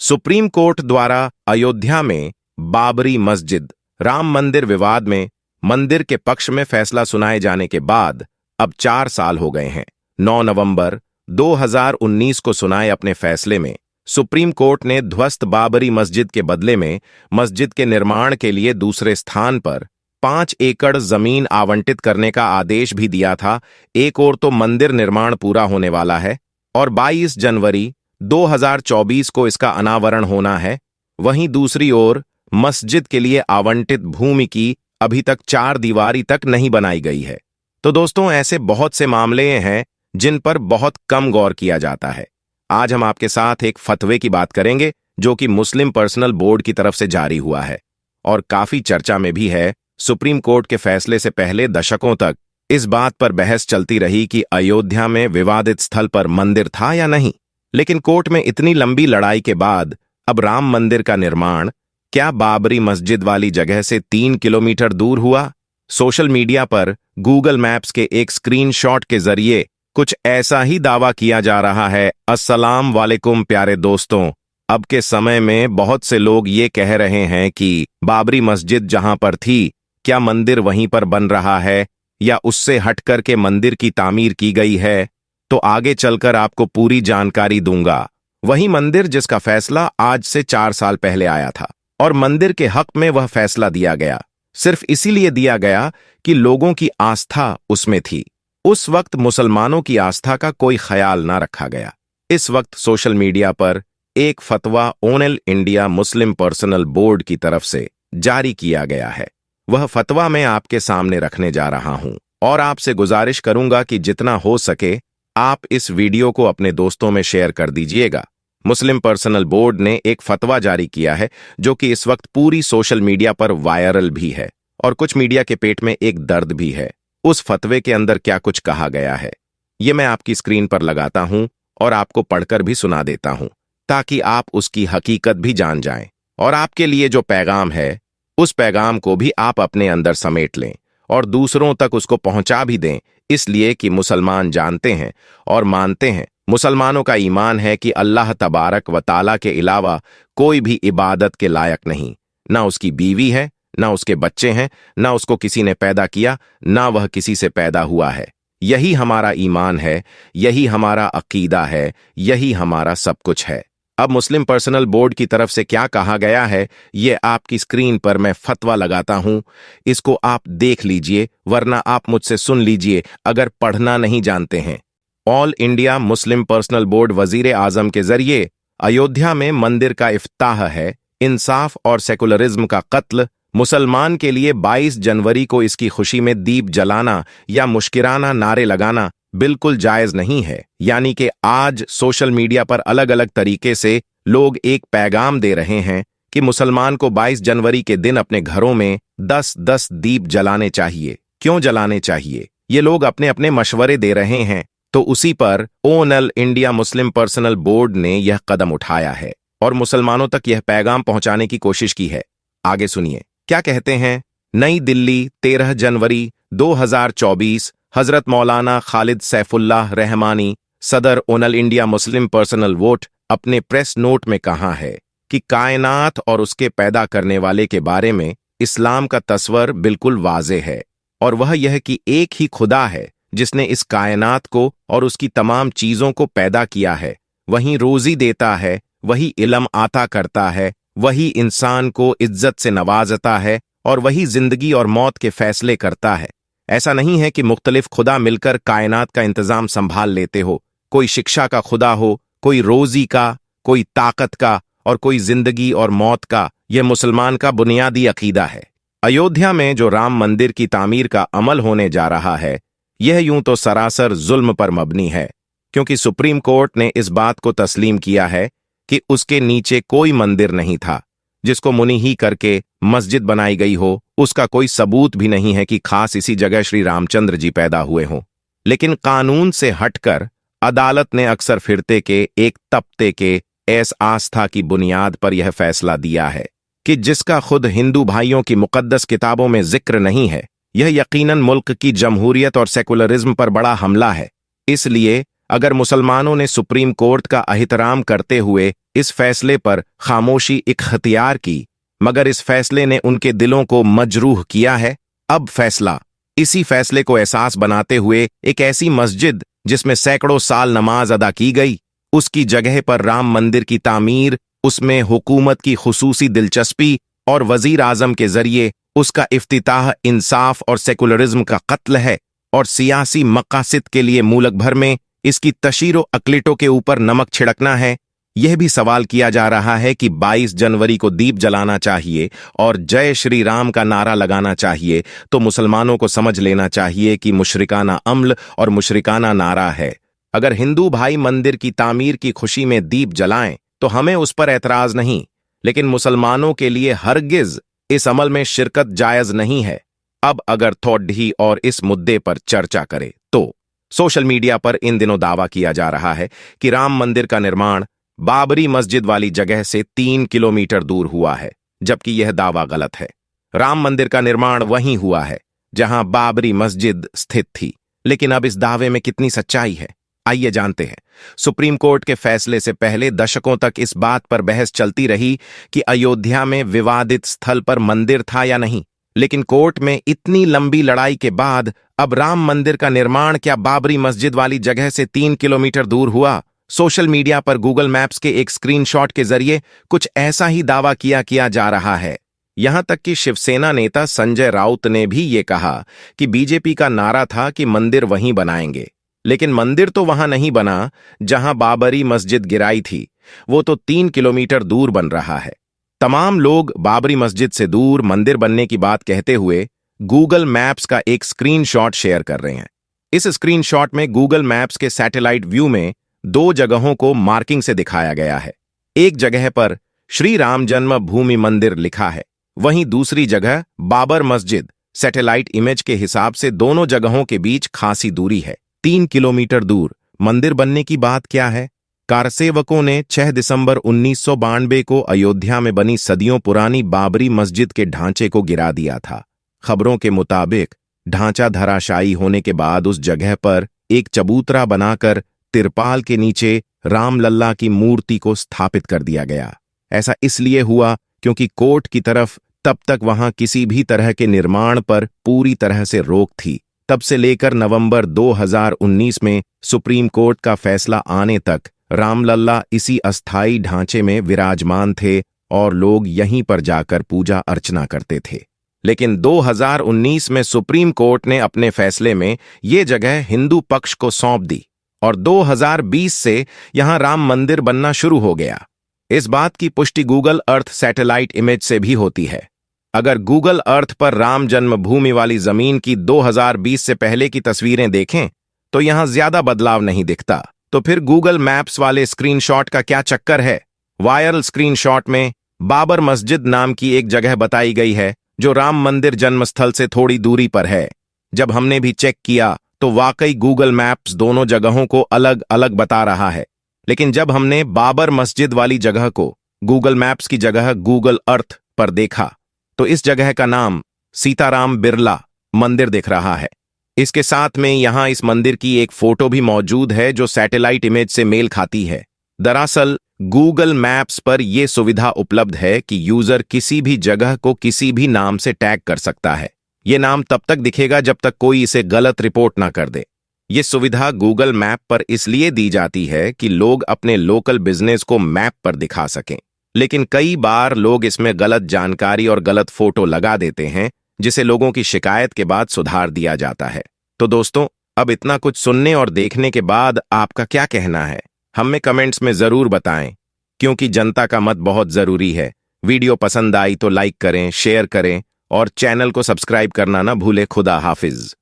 Supreme court द्वारा अयोध्या में बाबरी मस्जिद राम मंदिर विवाद में मंदिर के पक्ष में फैसला सुनाए जाने के बाद अब 4 साल हो गए हैं। 9 नवंबर 2019 को सुनाए अपने फैसले में सुप्रीम कोर्ट ने ध्वस्त बाबरी मस्जिद के बदले में मस्जिद के निर्माण के लिए दूसरे स्थान पर 5 एकड़ जमीन आवंटित करने का आदेश भी दिया था। एक ओर तो मंदिर निर्माण पूरा होने वाला है और 22 जनवरी 2024 को इसका अनावरण होना है, वहीं दूसरी ओर मस्जिद के लिए आवंटित भूमि की अभी तक 4 दीवारी तक नहीं बनाई गई है। तो दोस्तों, ऐसे बहुत से मामले हैं जिन पर बहुत कम गौर किया जाता है। आज हम आपके साथ एक फतवे की बात करेंगे जो कि मुस्लिम पर्सनल बोर्ड की तरफ से जारी हुआ है और काफी चर्चा में भी है। सुप्रीम कोर्ट के फैसले से पहले दशकों तक इस बात पर बहस चलती रही कि अयोध्या में विवादित स्थल पर मंदिर था या नहीं, लेकिन कोर्ट में इतनी लंबी लड़ाई के बाद अब राम मंदिर का निर्माण क्या बाबरी मस्जिद वाली जगह से 3 किलोमीटर दूर हुआ? सोशल मीडिया पर गूगल मैप्स के एक स्क्रीनशॉट के जरिए कुछ ऐसा ही दावा किया जा रहा है। अस्सलाम वालेकुम प्यारे दोस्तों, अब के समय में बहुत से लोग ये कह रहे हैं कि बाबरी मस्जिद जहां पर थी, क्या मंदिर वहीं पर बन रहा है या उससे हटकर के मंदिर की तामीर की गई है? तो आगे चलकर आपको पूरी जानकारी दूंगा। वही मंदिर जिसका फैसला आज से 4 साल पहले आया था और मंदिर के हक में वह फैसला दिया गया, सिर्फ इसीलिए दिया गया कि लोगों की आस्था उसमें थी। उस वक्त मुसलमानों की आस्था का कोई ख्याल ना रखा गया। इस वक्त सोशल मीडिया पर एक फतवा all India Muslim personal board की तरफ से जारी किया गया है। वह फतवा मैं आपके सामने रखने जा रहा हूं और आपसे गुजारिश करूंगा कि जितना हो सके आप इस वीडियो को अपने दोस्तों में शेयर कर दीजिएगा। मुस्लिम पर्सनल बोर्ड ने एक फतवा जारी किया है जो कि इस वक्त पूरी सोशल मीडिया पर वायरल भी है और कुछ मीडिया के पेट में एक दर्द भी है। उस फतवे के अंदर क्या कुछ कहा गया है ये मैं आपकी स्क्रीन पर लगाता हूं और आपको पढ़कर भी सुना देता हूं ताकि आप उसकी हकीकत भी जान जाएं और आपके लिए जो पैगाम है उस पैगाम को भी आप अपने अंदर समेट लें और दूसरों तक उसको पहुंचा भी दें, इसलिए कि मुसलमान जानते हैं और मानते हैं, मुसलमानों का ईमान है कि अल्लाह तबारक व ताला के अलावा कोई भी इबादत के लायक नहीं। ना उसकी बीवी है, ना उसके बच्चे हैं, ना उसको किसी ने पैदा किया, ना वह किसी से पैदा हुआ है। यही हमारा ईमान है, यही हमारा अकीदा है, यही हमारा सब कुछ है। अब मुस्लिम पर्सनल बोर्ड की तरफ से क्या कहा गया है ये आपकी स्क्रीन पर मैं फतवा लगाता हूं, इसको आप देख लीजिए, वरना आप मुझसे सुन लीजिए अगर पढ़ना नहीं जानते हैं। All India Muslim personal board वजीर आजम के जरिए अयोध्या में मंदिर का इफ्ताह है। इंसाफ और सेकुलरिज्म का कत्ल। मुसलमान के लिए 22 जनवरी को इसकी खुशी में दीप जलाना या मुश्किराना नारे लगाना बिल्कुल जायज नहीं है। यानी कि आज सोशल मीडिया पर अलग अलग तरीके से लोग एक पैगाम दे रहे हैं कि मुसलमान को 22 जनवरी के दिन अपने घरों में 10-10 दीप जलाने चाहिए। क्यों जलाने चाहिए? ये लोग अपने अपने मशवरे दे रहे हैं। तो उसी पर all India Muslim personal board ने यह कदम उठाया है और मुसलमानों तक यह पैगाम पहुंचाने की कोशिश की है। आगे सुनिए क्या कहते हैं। नई दिल्ली 13 जनवरी 2024 हजरत मौलाना खालिद सैफुल्लाह रहमानी सदर all India Muslim personal vote अपने प्रेस नोट में कहा है कि कायनात और उसके पैदा करने वाले के बारे में इस्लाम का तस्वर बिल्कुल वाज़े है और वह यह कि एक ही खुदा है जिसने इस कायनात को और उसकी तमाम चीजों को पैदा किया है। वही रोजी देता है, वही इल्म आता करता है, वही इंसान को इज्जत से नवाजता है और वही जिंदगी और मौत के फैसले करता है। ऐसा नहीं है कि मुख्तलिफ खुदा मिलकर कायनात का इंतजाम संभाल लेते हो। कोई शिक्षा का खुदा हो, कोई रोजी का, कोई ताकत का और कोई जिंदगी और मौत का। यह मुसलमान का बुनियादी अकीदा है। अयोध्या में जो राम मंदिर की तामीर का अमल होने जा रहा है यह यूं तो सरासर जुल्म पर मबनी है, क्योंकि सुप्रीम कोर्ट ने इस बात को तस्लीम किया है कि उसके नीचे कोई मंदिर नहीं था जिसको मुनिही करके मस्जिद बनाई गई हो। उसका कोई सबूत भी नहीं है कि खास इसी जगह श्री रामचंद्र जी पैदा हुए हों। लेकिन कानून से हटकर अदालत ने अक्सर फिरते के एक तबके के ऐस आस्था की बुनियाद पर यह फैसला दिया है कि जिसका खुद हिंदू भाइयों की मुकद्दस किताबों में जिक्र नहीं है। यह यकीनन मुल्क की जमहूरियत और सेकुलरिज्म पर बड़ा हमला है। इसलिए अगर मुसलमानों ने सुप्रीम कोर्ट का एहतराम करते हुए इस फैसले पर खामोशी इख्तियार की, मगर इस फैसले ने उनके दिलों को मजरूह किया है। अब फैसला, इसी फैसले को एहसास बनाते हुए एक ऐसी मस्जिद जिसमें सैकड़ों साल नमाज अदा की गई, उसकी जगह पर राम मंदिर की तामीर, उसमें हुकूमत की खुसूसी दिलचस्पी और वजीर आजम के जरिए उसका इफ्तिताह इंसाफ और सेकुलरिज्म का कत्ल है, और सियासी मकासिद के लिए मुल्क भर में इसकी तशीरो अकलिटों के ऊपर नमक छिड़कना है। यह भी सवाल किया जा रहा है कि 22 जनवरी को दीप जलाना चाहिए और जय श्री राम का नारा लगाना चाहिए, तो मुसलमानों को समझ लेना चाहिए कि मुशरिकाना अम्ल और मुशरिकाना नारा है। अगर हिंदू भाई मंदिर की तामीर की खुशी में दीप जलाएं तो हमें उस पर ऐतराज नहीं, लेकिन मुसलमानों के लिए हरगिज इस अमल में शिरकत जायज नहीं है। अब अगर थोड़ी और इस मुद्दे पर चर्चा करें तो सोशल मीडिया पर इन दिनों दावा किया जा रहा है कि राम मंदिर का निर्माण बाबरी मस्जिद वाली जगह से 3 किलोमीटर दूर हुआ है, जबकि यह दावा गलत है। राम मंदिर का निर्माण वहीं हुआ है जहां बाबरी मस्जिद स्थित थी। लेकिन अब इस दावे में कितनी सच्चाई है, आइए जानते हैं। सुप्रीम कोर्ट के फैसले से पहले दशकों तक इस बात पर बहस चलती रही कि अयोध्या में विवादित स्थल पर मंदिर था या नहीं, लेकिन कोर्ट में इतनी लंबी लड़ाई के बाद अब राम मंदिर का निर्माण क्या बाबरी मस्जिद वाली जगह से 3 किलोमीटर दूर हुआ। सोशल मीडिया पर गूगल मैप्स के एक स्क्रीनशॉट के जरिए कुछ ऐसा ही दावा किया जा रहा है। यहां तक कि शिवसेना नेता संजय राउत ने भी ये कहा कि बीजेपी का नारा था कि मंदिर वहीं बनाएंगे, लेकिन मंदिर तो वहां नहीं बना जहां बाबरी मस्जिद गिराई थी, वो तो 3 किलोमीटर दूर बन रहा है। तमाम लोग बाबरी मस्जिद से दूर मंदिर बनने की बात कहते हुए गूगल मैप्स का एक स्क्रीनशॉट शेयर कर रहे हैं। इस स्क्रीनशॉट में गूगल मैप्स के सैटेलाइट व्यू में 2 जगहों को मार्किंग से दिखाया गया है। एक जगह पर श्री राम जन्मभूमि मंदिर लिखा है, वहीं दूसरी जगह बाबर मस्जिद। सैटेलाइट इमेज के हिसाब से दोनों जगहों के बीच खासी दूरी है, 3 किलोमीटर दूर मंदिर बनने की बात क्या है। कारसेवकों ने 6 दिसंबर 1992 को अयोध्या में बनी सदियों पुरानी बाबरी मस्जिद के ढांचे को गिरा दिया था। खबरों के मुताबिक ढांचा धराशायी होने के बाद उस जगह पर एक चबूतरा बनाकर तिरपाल के नीचे रामलल्ला की मूर्ति को स्थापित कर दिया गया। ऐसा इसलिए हुआ क्योंकि कोर्ट की तरफ तब तक वहां किसी भी तरह के निर्माण पर पूरी तरह से रोक थी। तब से लेकर नवंबर 2019 में सुप्रीम कोर्ट का फैसला आने तक रामलल्ला इसी अस्थायी ढांचे में विराजमान थे और लोग यहीं पर जाकर पूजा अर्चना करते थे। लेकिन 2019 में सुप्रीम कोर्ट ने अपने फैसले में ये जगह हिंदू पक्ष को सौंप दी और 2020 से यहां राम मंदिर बनना शुरू हो गया। इस बात की पुष्टि गूगल अर्थ सैटेलाइट इमेज से भी होती है। अगर गूगल अर्थ पर राम जन्मभूमि वाली जमीन की 2020 से पहले की तस्वीरें देखें तो यहां ज्यादा बदलाव नहीं दिखता। तो फिर गूगल मैप्स वाले स्क्रीनशॉट का क्या चक्कर है। वायरल स्क्रीनशॉट में बाबर मस्जिद नाम की एक जगह बताई गई है जो राम मंदिर जन्मस्थल से थोड़ी दूरी पर है। जब हमने भी चेक किया तो वाकई गूगल मैप्स दोनों जगहों को अलग अलग बता रहा है, लेकिन जब हमने बाबर मस्जिद वाली जगह को गूगल मैप्स की जगह गूगल अर्थ पर देखा तो इस जगह का नाम सीताराम बिरला मंदिर दिख रहा है। इसके साथ में यहां इस मंदिर की एक फोटो भी मौजूद है जो सैटेलाइट इमेज से मेल खाती है। दरअसल गूगल मैप्स पर यह सुविधा उपलब्ध है कि यूजर किसी भी जगह को किसी भी नाम से टैग कर सकता है। यह नाम तब तक दिखेगा जब तक कोई इसे गलत रिपोर्ट ना कर दे। यह सुविधा गूगल मैप पर इसलिए दी जाती है कि लोग अपने लोकल बिजनेस को मैप पर दिखा सकें, लेकिन कई बार लोग इसमें गलत जानकारी और गलत फोटो लगा देते हैं, जिसे लोगों की शिकायत के बाद सुधार दिया जाता है। तो दोस्तों, अब इतना कुछ सुनने और देखने के बाद आपका क्या कहना है, हमें कमेंट्स में जरूर बताएं, क्योंकि जनता का मत बहुत जरूरी है। वीडियो पसंद आई तो लाइक करें, शेयर करें और चैनल को सब्सक्राइब करना ना भूले। खुदा हाफिज।